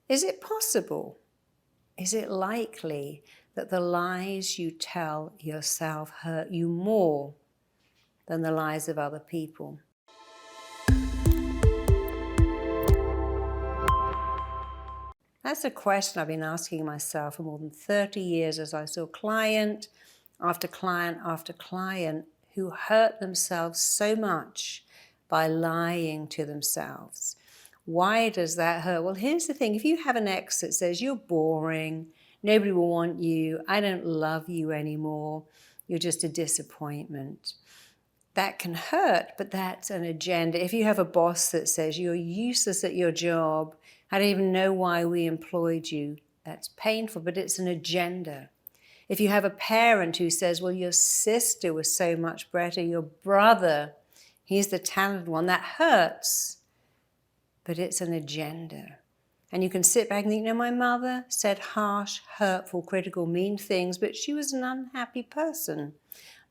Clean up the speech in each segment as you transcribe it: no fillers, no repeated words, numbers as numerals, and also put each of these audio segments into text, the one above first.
Is it possible? Is it likely that the lies you tell yourself hurt you more than the lies of other people? That's a question I've been asking myself for more than 30 years as I saw client after client after client who hurt themselves so much by lying to themselves. Why does that hurt? Well, here's the thing. If you have an ex that says you're boring, nobody will want you, I don't love you anymore, you're just a disappointment, that can hurt, but that's an agenda. If you have a boss that says you're useless at your job, I don't even know why we employed you, that's painful, but it's an agenda. If you have a parent who says, well, your sister was so much better, your brother, he's the talented one, that hurts, but it's an agenda. And you can sit back and think, my mother said harsh, hurtful, critical, mean things, but she was an unhappy person.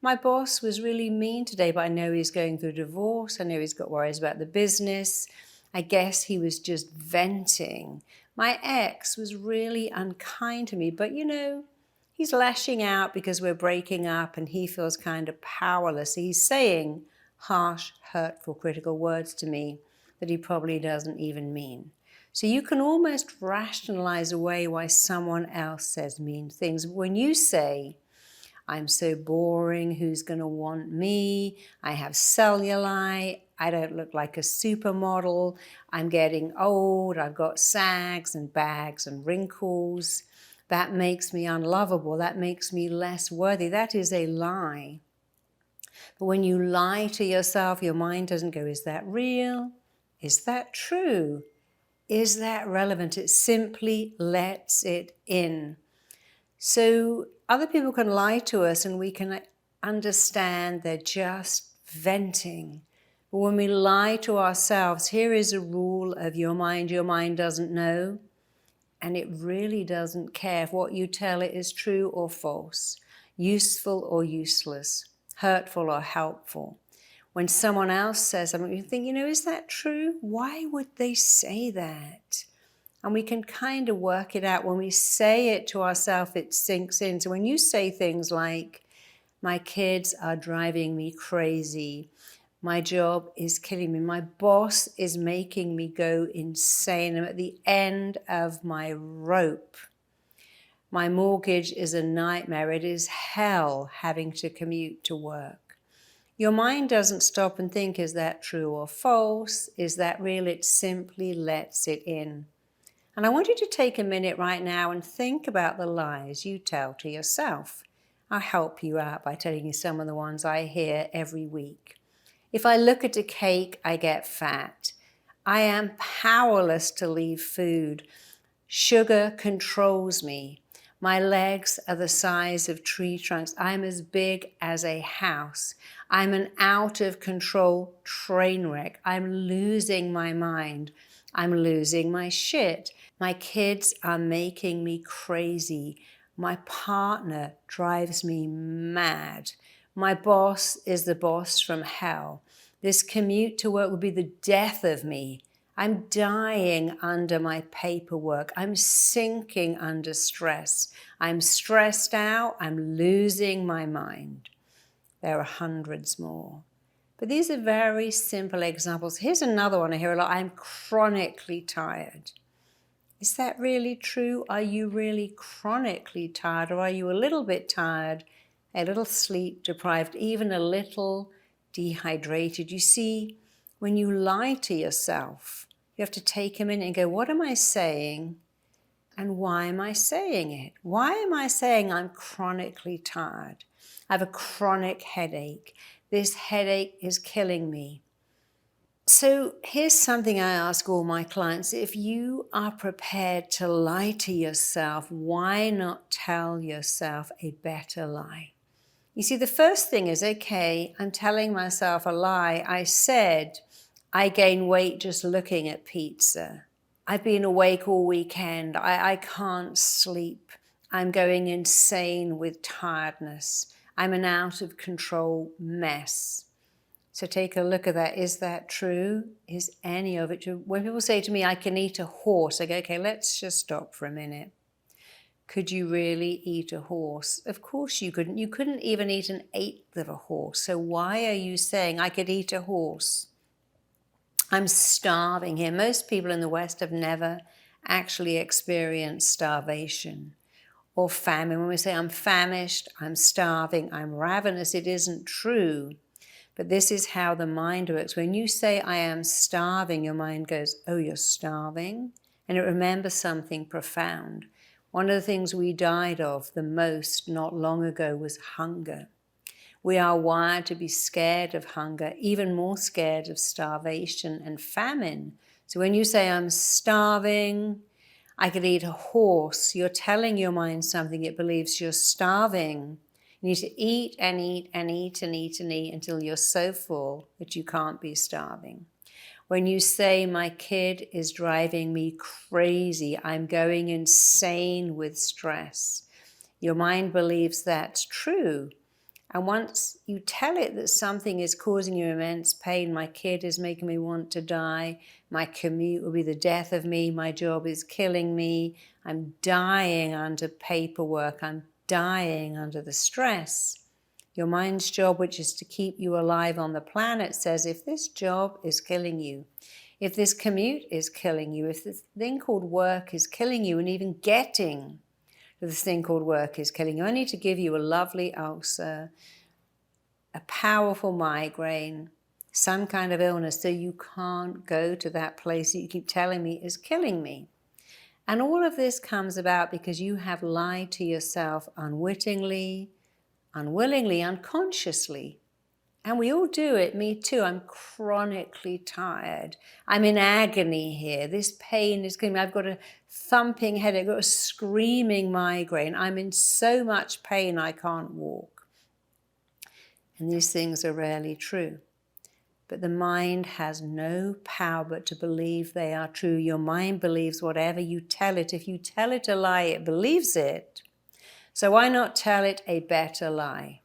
My boss was really mean today, but I know he's going through a divorce. I know he's got worries about the business. I guess he was just venting. My ex was really unkind to me, but he's lashing out because we're breaking up and he feels kind of powerless. He's saying harsh, hurtful, critical words to me that he probably doesn't even mean. So you can almost rationalize away why someone else says mean things. When you say, I'm so boring, who's going to want me? I have cellulite, I don't look like a supermodel, I'm getting old, I've got sags and bags and wrinkles. That makes me unlovable, that makes me less worthy. That is a lie. But when you lie to yourself, your mind doesn't go, is that real? Is that true? Is that relevant? It simply lets it in. So other people can lie to us and we can understand they're just venting. But when we lie to ourselves, here is a rule of your mind doesn't know, and it really doesn't care if what you tell it is true or false, useful or useless, hurtful or helpful. When someone else says something, you think, is that true? Why would they say that? And we can kind of work it out. When we say it to ourselves, it sinks in. So when you say things like, my kids are driving me crazy, my job is killing me, my boss is making me go insane, I'm at the end of my rope, my mortgage is a nightmare, it is hell having to commute to work. Your mind doesn't stop and think, is that true or false? Is that real? It simply lets it in. And I want you to take a minute right now and think about the lies you tell to yourself. I'll help you out by telling you some of the ones I hear every week. If I look at a cake, I get fat. I am powerless to leave food. Sugar controls me. My legs are the size of tree trunks. I'm as big as a house. I'm an out of control train wreck. I'm losing my mind. I'm losing my shit. My kids are making me crazy. My partner drives me mad. My boss is the boss from hell. This commute to work would be the death of me. I'm dying under my paperwork. I'm sinking under stress. I'm stressed out. I'm losing my mind. There are hundreds more. But these are very simple examples. Here's another one I hear a lot. I'm chronically tired. Is that really true? Are you really chronically tired, or are you a little bit tired, a little sleep deprived, even a little dehydrated? You see, when you lie to yourself, you have to take a minute and go, what am I saying? And why am I saying it? Why am I saying I'm chronically tired? I have a chronic headache. This headache is killing me. So here's something I ask all my clients. If you are prepared to lie to yourself, why not tell yourself a better lie? You see, the first thing is, okay, I'm telling myself a lie. I said I gain weight just looking at pizza. I've been awake all weekend. I can't sleep. I'm going insane with tiredness. I'm an out of control mess. So take a look at that. Is that true? Is any of it true? When people say to me, I can eat a horse, I go, okay, let's just stop for a minute. Could you really eat a horse? Of course you couldn't. You couldn't even eat an eighth of a horse. So why are you saying I could eat a horse? I'm starving here. Most people in the West have never actually experienced starvation or famine. When we say I'm famished, I'm starving, I'm ravenous, it isn't true. But this is how the mind works. When you say I am starving, your mind goes, oh, you're starving? And it remembers something profound. One of the things we died of the most not long ago was hunger. We are wired to be scared of hunger, even more scared of starvation and famine. So when you say I'm starving, I could eat a horse, you're telling your mind something it believes you're starving. You need to eat and eat and eat and eat and eat until you're so full that you can't be starving. When you say, my kid is driving me crazy, I'm going insane with stress, your mind believes that's true. And once you tell it that something is causing you immense pain, my kid is making me want to die, my commute will be the death of me, my job is killing me, I'm dying under paperwork, I'm dying under the stress. Your mind's job, which is to keep you alive on the planet, says if this job is killing you, if this commute is killing you, if this thing called work is killing you, and even getting to this thing called work is killing you, I need to give you a lovely ulcer, a powerful migraine, some kind of illness, so you can't go to that place that you keep telling me is killing me. And all of this comes about because you have lied to yourself unwittingly, unwillingly, unconsciously. And we all do it, me too. I'm chronically tired. I'm in agony here. This pain is killing me. I've got a thumping headache, I've got a screaming migraine. I'm in so much pain I can't walk. And these things are rarely true. But the mind has no power but to believe they are true. Your mind believes whatever you tell it. If you tell it a lie, it believes it. So why not tell it a better lie?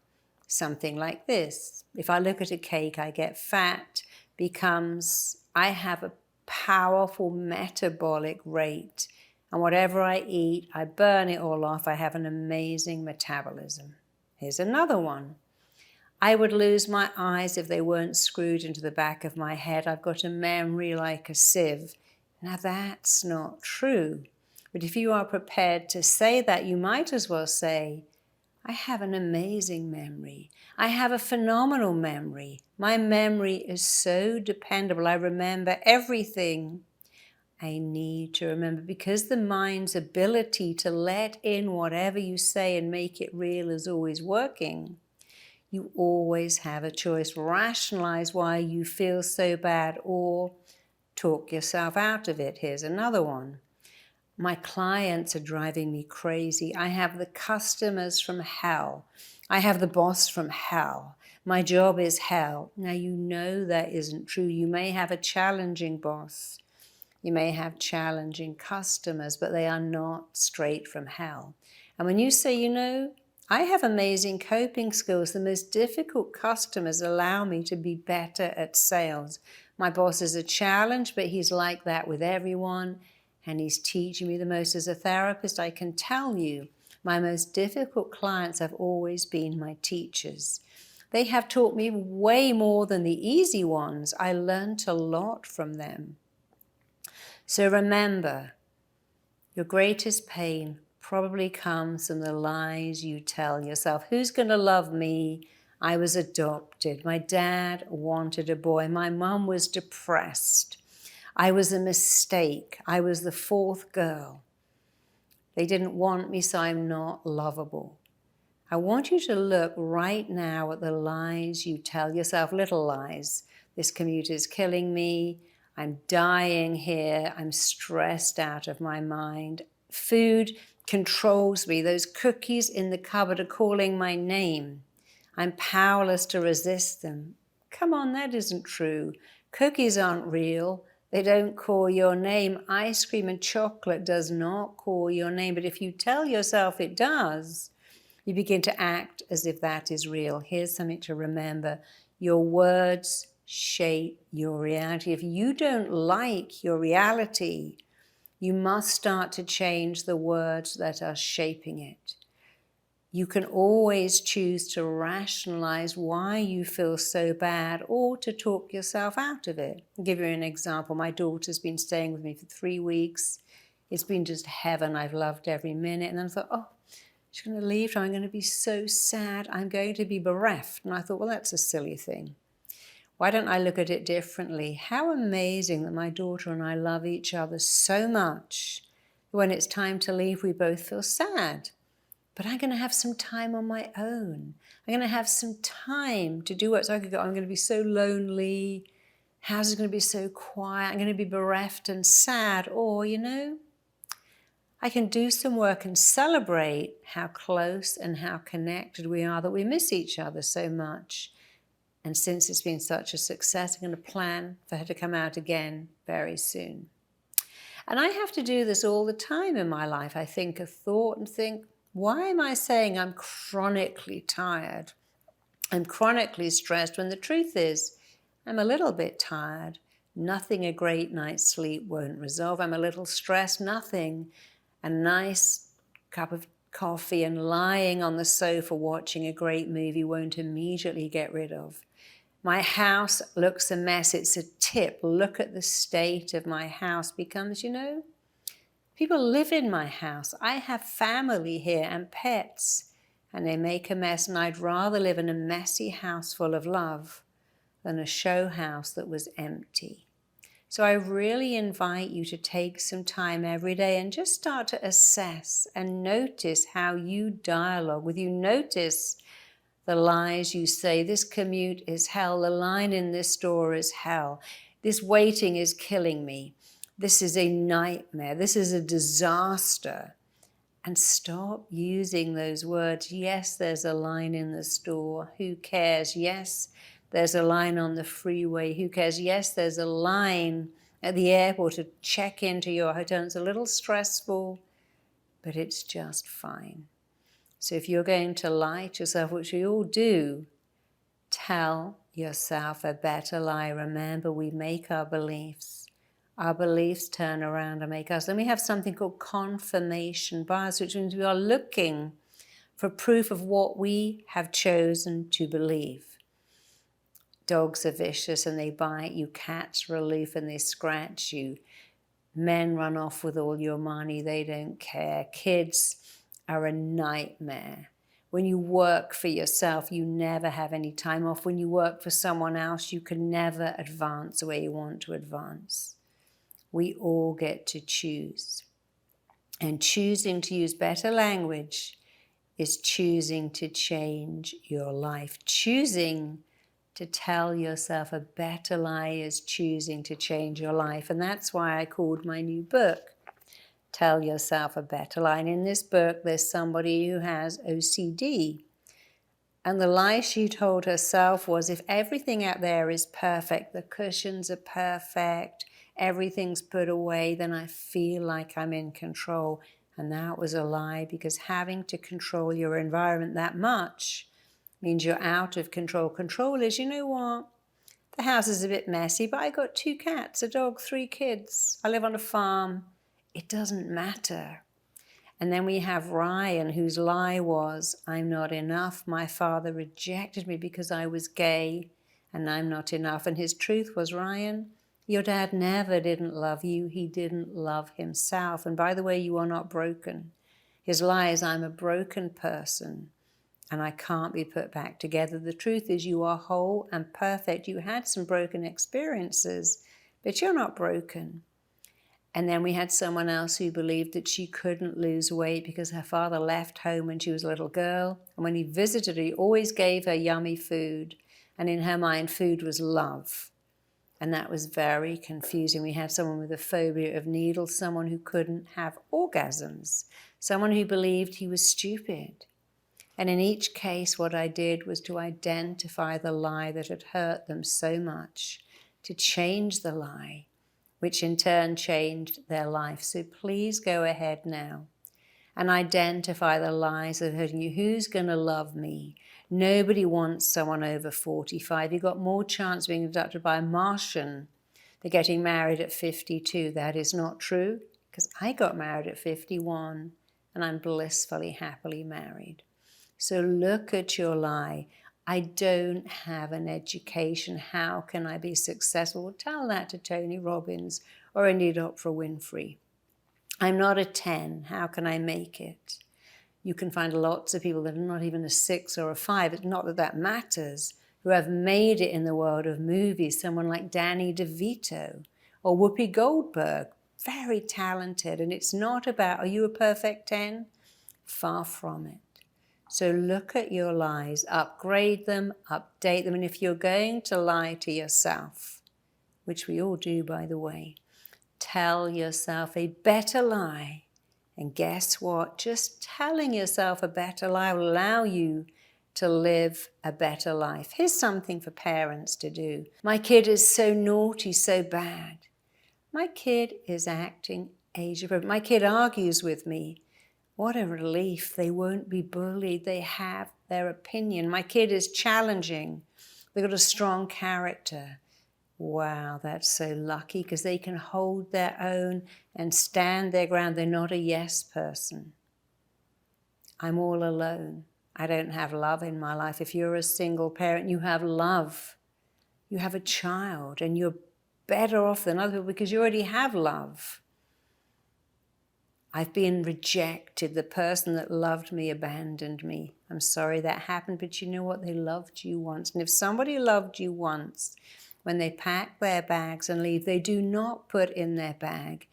Something like this. If I look at a cake, I get fat, I have a powerful metabolic rate. And whatever I eat, I burn it all off. I have an amazing metabolism. Here's another one. I would lose my eyes if they weren't screwed into the back of my head. I've got a memory like a sieve. Now that's not true. But if you are prepared to say that, you might as well say, I have an amazing memory. I have a phenomenal memory. My memory is so dependable. I remember everything I need to remember, because the mind's ability to let in whatever you say and make it real is always working. You always have a choice. Rationalize why you feel so bad or talk yourself out of it. Here's another one. My clients are driving me crazy. I have the customers from hell. I have the boss from hell. My job is hell. Now you know that isn't true. You may have a challenging boss. You may have challenging customers, but they are not straight from hell. And when you say, you know, I have amazing coping skills. The most difficult customers allow me to be better at sales. My boss is a challenge, but he's like that with everyone. And he's teaching me the most. As a therapist, I can tell you, my most difficult clients have always been my teachers. They have taught me way more than the easy ones. I learned a lot from them. So remember, your greatest pain probably comes from the lies you tell yourself. Who's going to love me? I was adopted. My dad wanted a boy. My mom was depressed. I was a mistake. I was the fourth girl. They didn't want me, so I'm not lovable. I want you to look right now at the lies you tell yourself, little lies. This commute is killing me. I'm dying here. I'm stressed out of my mind. Food controls me. Those cookies in the cupboard are calling my name. I'm powerless to resist them. Come on, that isn't true. Cookies aren't real. They don't call your name. Ice cream and chocolate does not call your name. But if you tell yourself it does, you begin to act as if that is real. Here's something to remember. Your words shape your reality. If you don't like your reality, you must start to change the words that are shaping it. You can always choose to rationalize why you feel so bad or to talk yourself out of it. I'll give you an example. My daughter's been staying with me for 3 weeks. It's been just heaven. I've loved every minute. And I thought, oh, she's going to leave. I'm going to be so sad. I'm going to be bereft. And I thought, well, that's a silly thing. Why don't I look at it differently? How amazing that my daughter and I love each other so much. When it's time to leave, we both feel sad. But I'm going to have some time on my own. I'm going to have some time to do what so I could go. I'm going to be so lonely. House is going to be so quiet. I'm going to be bereft and sad. Or, I can do some work and celebrate how close and how connected we are, that we miss each other so much. And since it's been such a success, I'm going to plan for her to come out again very soon. And I have to do this all the time in my life. I think a thought and think, why am I saying I'm chronically tired? I'm chronically stressed when the truth is I'm a little bit tired. Nothing a great night's sleep won't resolve. I'm a little stressed. Nothing a nice cup of coffee and lying on the sofa watching a great movie won't immediately get rid of. My house looks a mess. It's a tip. Look at the state of my house becomes, people live in my house. I have family here and pets, and they make a mess, and I'd rather live in a messy house full of love than a show house that was empty. So I really invite you to take some time every day and just start to assess and notice how you dialogue with you. Notice the lies you say. This commute is hell. The line in this store is hell. This waiting is killing me. This is a nightmare. This is a disaster. And stop using those words. Yes, there's a line in the store. Who cares? Yes, there's a line on the freeway. Who cares? Yes, there's a line at the airport to check into your hotel. It's a little stressful, but it's just fine. So if you're going to lie to yourself, which we all do, tell yourself a better lie. Remember, we make our beliefs. Our beliefs turn around and make us. Then we have something called confirmation bias, which means we are looking for proof of what we have chosen to believe. Dogs are vicious and they bite you. Cats are aloof and they scratch you. Men run off with all your money. They don't care. Kids are a nightmare. When you work for yourself, you never have any time off. When you work for someone else, you can never advance the way you want to advance. We all get to choose. And choosing to use better language is choosing to change your life. Choosing to tell yourself a better lie is choosing to change your life. And that's why I called my new book, Tell Yourself a Better Lie. And in this book, there's somebody who has OCD. And the lie she told herself was, if everything out there is perfect, the cushions are perfect, everything's put away, then I feel like I'm in control. And that was a lie, because having to control your environment that much means you're out of control. Control is, the house is a bit messy, but I got 2 cats, a dog, 3 kids. I live on a farm. It doesn't matter. And then we have Ryan, whose lie was, I'm not enough. My father rejected me because I was gay, and I'm not enough. And his truth was, Ryan, your dad never didn't love you. He didn't love himself. And by the way, you are not broken. His lie is, I'm a broken person, and I can't be put back together. The truth is, you are whole and perfect. You had some broken experiences, but you're not broken. And then we had someone else who believed that she couldn't lose weight because her father left home when she was a little girl. And when he visited her, he always gave her yummy food. And in her mind, food was love. And that was very confusing. We had someone with a phobia of needles, someone who couldn't have orgasms, someone who believed he was stupid. And in each case, what I did was to identify the lie that had hurt them so much, to change the lie, which in turn changed their life. So please go ahead now and identify the lies that are hurting you. Who's going to love me? Nobody wants someone over 45. You've got more chance of being abducted by a Martian than getting married at 52. That is not true, because I got married at 51 and I'm blissfully, happily married. So look at your lie. I don't have an education. How can I be successful? Well, tell that to Tony Robbins or indeed Oprah Winfrey. I'm not a 10. How can I make it? You can find lots of people that are not even a 6 or a 5. It's not that that matters, who have made it in the world of movies. Someone like Danny DeVito or Whoopi Goldberg, very talented. And it's not about, are you a perfect 10? Far from it. So look at your lies, upgrade them, update them. And if you're going to lie to yourself, which we all do, by the way, tell yourself a better lie. And guess what? Just telling yourself a better lie will allow you to live a better life. Here's something for parents to do. My kid is so naughty, so bad. My kid is acting age appropriate. My kid argues with me. What a relief. They won't be bullied. They have their opinion. My kid is challenging. They've got a strong character. Wow, that's so lucky, because they can hold their own and stand their ground. They're not a yes person. I'm all alone. I don't have love in my life. If you're a single parent, you have love. You have a child, and you're better off than other people because you already have love. I've been rejected. The person that loved me abandoned me. I'm sorry that happened, but you know what? They loved you once. And if somebody loved you once, when they pack their bags and leave, they do not put in their bag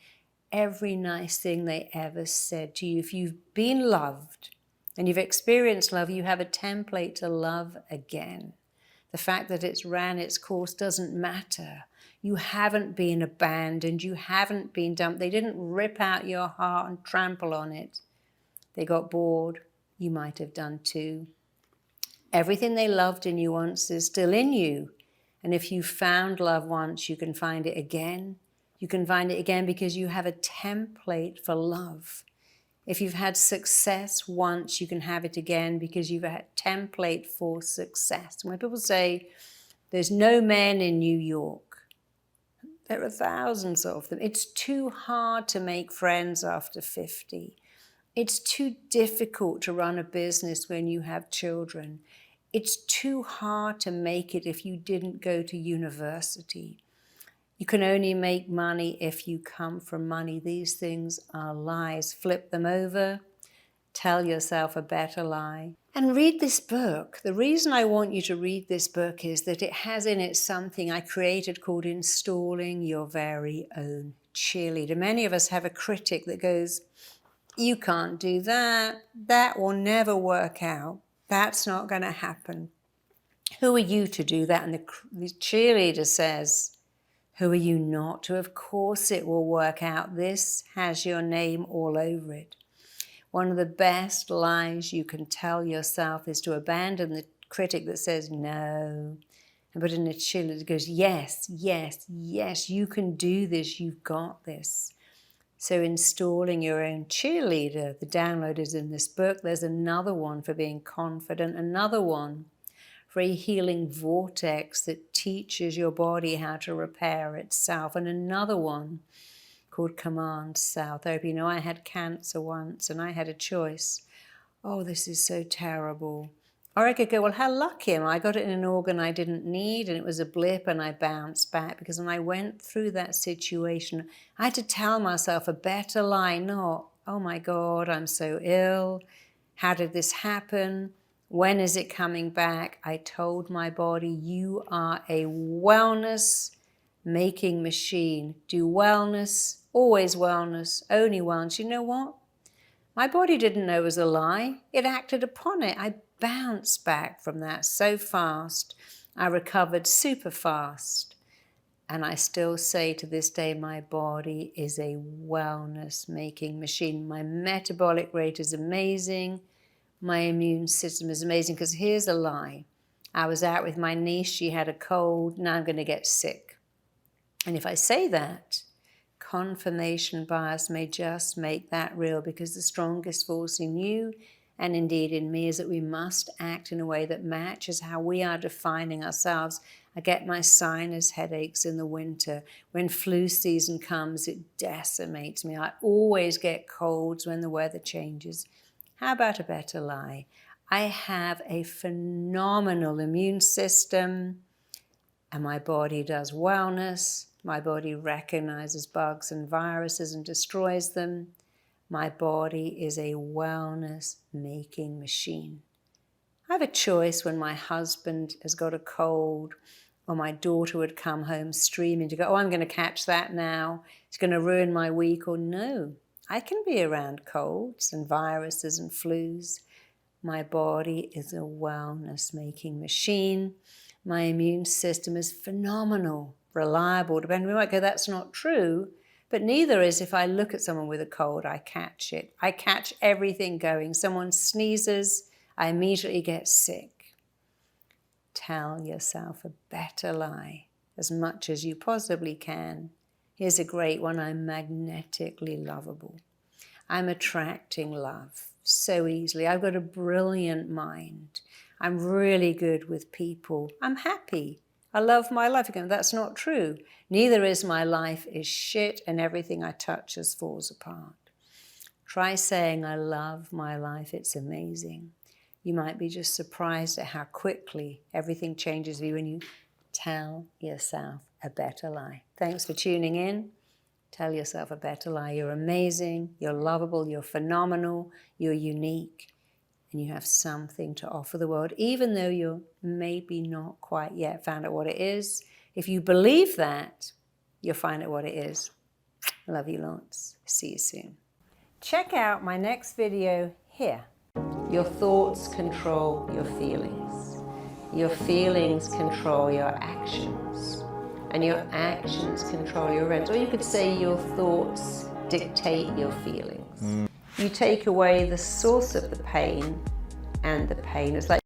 every nice thing they ever said to you. If you've been loved and you've experienced love, you have a template to love again. The fact that it's ran its course doesn't matter. You haven't been abandoned. You haven't been dumped. They didn't rip out your heart and trample on it. They got bored. You might have done too. Everything they loved in you once is still in you. And if you found love once, you can find it again. You can find it again because you have a template for love. If you've had success once, you can have it again because you've had a template for success. When people say, there's no men in New York, there are thousands of them. It's too hard to make friends after 50. It's too difficult to run a business when you have children. It's too hard to make it if you didn't go to university. You can only make money if you come from money. These things are lies. Flip them over. Tell yourself a better lie. And read this book. The reason I want you to read this book is that it has in it something I created called Installing Your Very Own Cheerleader. Many of us have a critic that goes, you can't do that. That will never work out. That's not going to happen. Who are you to do that? And the cheerleader says, who are you not to? Of course it will work out. This has your name all over it. One of the best lies you can tell yourself is to abandon the critic that says no, and put in a cheerleader that goes, yes, yes, yes, you can do this. You've got this. So installing your own cheerleader, the download is in this book. There's another one for being confident, another one for a healing vortex that teaches your body how to repair itself, and another one called Command Psychotherapy. You know, I had cancer once and I had a choice. Oh, this is so terrible. Or I could go, well, how lucky am I? I got it in an organ I didn't need and it was a blip and I bounced back. Because when I went through that situation, I had to tell myself a better lie, not, oh my God, I'm so ill. How did this happen? When is it coming back? I told my body, you are a wellness-making machine. Do wellness, always wellness, only wellness. You know what? My body didn't know it was a lie. It acted upon it. I bounced back from that so fast. I recovered super fast. And I still say to this day, my body is a wellness-making machine. My metabolic rate is amazing. My immune system is amazing. Because here's a lie. I was out with my niece. She had a cold. Now I'm going to get sick. And if I say that, confirmation bias may just make that real, because the strongest force in you and indeed in me is that we must act in a way that matches how we are defining ourselves. I get my sinus headaches in the winter. When flu season comes, it decimates me. I always get colds when the weather changes. How about a better lie? I have a phenomenal immune system, and my body does wellness. My body recognizes bugs and viruses and destroys them. My body is a wellness-making machine. I have a choice when my husband has got a cold, or my daughter would come home streaming to go, oh, I'm going to catch that now. It's going to ruin my week. Or no, I can be around colds and viruses and flus. My body is a wellness-making machine. My immune system is phenomenal, reliable. Depending, we might go, that's not true. But neither is if I look at someone with a cold, I catch it. I catch everything going. Someone sneezes, I immediately get sick. Tell yourself a better lie as much as you possibly can. Here's a great one. I'm magnetically lovable. I'm attracting love so easily. I've got a brilliant mind. I'm really good with people. I'm happy. I love my life. Again, that's not true. Neither is my life is shit and everything I touch just falls apart. Try saying, I love my life. It's amazing. You might be just surprised at how quickly everything changes for you when you tell yourself a better lie. Thanks for tuning in. Tell yourself a better lie. You're amazing. You're lovable. You're phenomenal. You're unique. And you have something to offer the world, even though you're maybe not quite yet found out what it is. If you believe that, you'll find out what it is. Love you lots. See you soon. Check out my next video here. Your thoughts control your feelings. Your feelings control your actions. And your actions control your events. Or you could say your thoughts dictate your feelings. You take away the source of the pain, and the pain is like